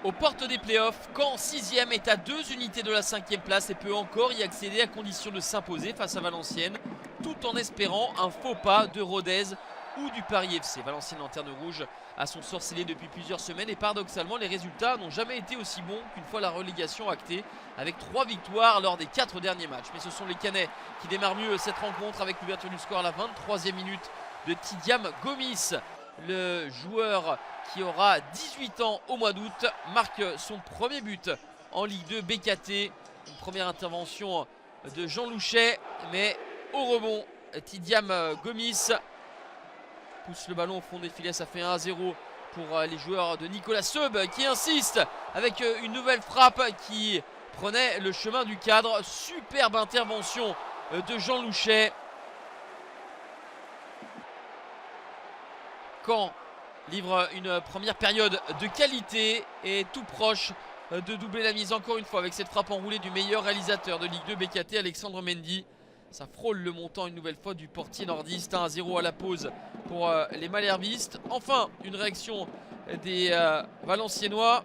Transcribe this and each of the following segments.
Aux portes des playoffs, Caen 6ème est à 2 unités de la 5ème place et peut encore y accéder à condition de s'imposer face à Valenciennes, tout en espérant un faux pas de Rodez ou du Paris FC. Valenciennes lanterne rouge a son sort scellé depuis plusieurs semaines et paradoxalement les résultats n'ont jamais été aussi bons qu'une fois la relégation actée, avec 3 victoires lors des 4 derniers matchs. Mais ce sont les Canets qui démarrent mieux cette rencontre avec l'ouverture du score à la 23e minute de Tidiam Gomis. Le joueur qui aura 18 ans au mois d'août marque son premier but en Ligue 2 BKT. Une première intervention de Jean Louchet, mais au rebond, Tidiam Gomis pousse le ballon au fond des filets. Ça fait 1-0 pour les joueurs de Nicolas Seub qui insiste avec une nouvelle frappe qui prenait le chemin du cadre. Superbe intervention de Jean Louchet. Caen livre une première période de qualité et tout proche de doubler la mise encore une fois avec cette frappe enroulée du meilleur réalisateur de Ligue 2 BKT, Alexandre Mendy. Ça frôle le montant une nouvelle fois du portier nordiste. 1-0 à la pause pour les Malherbistes. Enfin, une réaction des Valenciennois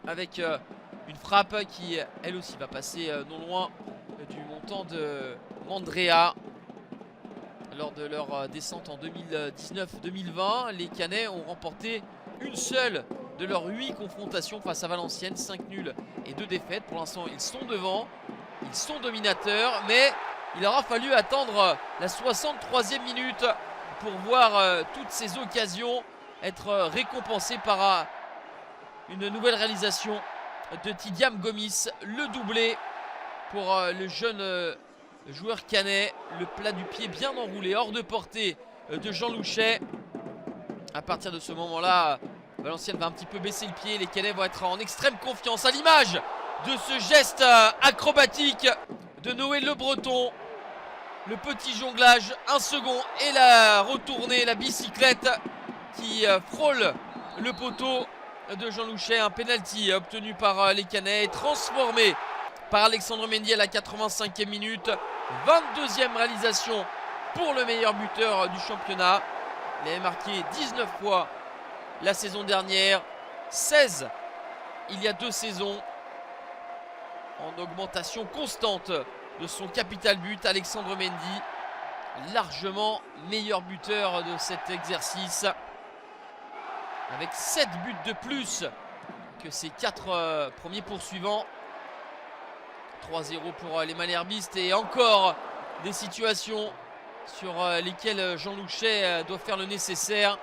avec une frappe qui elle aussi va passer non loin du montant de Mandrea. Lors de leur descente en 2019-2020, les Canets ont remporté une seule de leurs 8 confrontations face à Valenciennes, 5 nuls et 2 défaites. Pour l'instant, ils sont devant, ils sont dominateurs, mais il aura fallu attendre la 63e minute pour voir toutes ces occasions être récompensées par une nouvelle réalisation de Tidiam Gomis, le doublé pour le jeune joueur canet, le plat du pied bien enroulé, hors de portée de Jean Louchet. À partir de ce moment-là, Valenciennes va un petit peu baisser le pied. Les Canets vont être en extrême confiance à l'image de ce geste acrobatique de Noé Le Breton. Le petit jonglage, un second et la retournée, la bicyclette qui frôle le poteau de Jean Louchet. Un penalty obtenu par les Canets et transformé par Alexandre Mendy à la 85e minute. 22e réalisation pour le meilleur buteur du championnat. Il avait marqué 19 fois la saison dernière, 16 il y a 2 saisons. En augmentation constante de son capital but, Alexandre Mendy, largement meilleur buteur de cet exercice, avec 7 buts de plus que ses 4 premiers poursuivants. 3-0 pour les Malherbistes et encore des situations sur lesquelles Jean Louchet doit faire le nécessaire.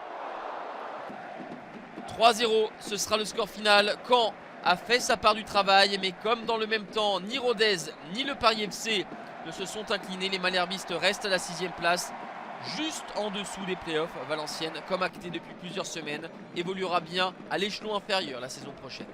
3-0, ce sera le score final. Caen a fait sa part du travail, mais comme dans le même temps, ni Rodez ni le Paris FC ne se sont inclinés, les Malherbistes restent à la 6e place, juste en dessous des playoffs. Valenciennes, comme acté depuis plusieurs semaines, évoluera bien à l'échelon inférieur la saison prochaine.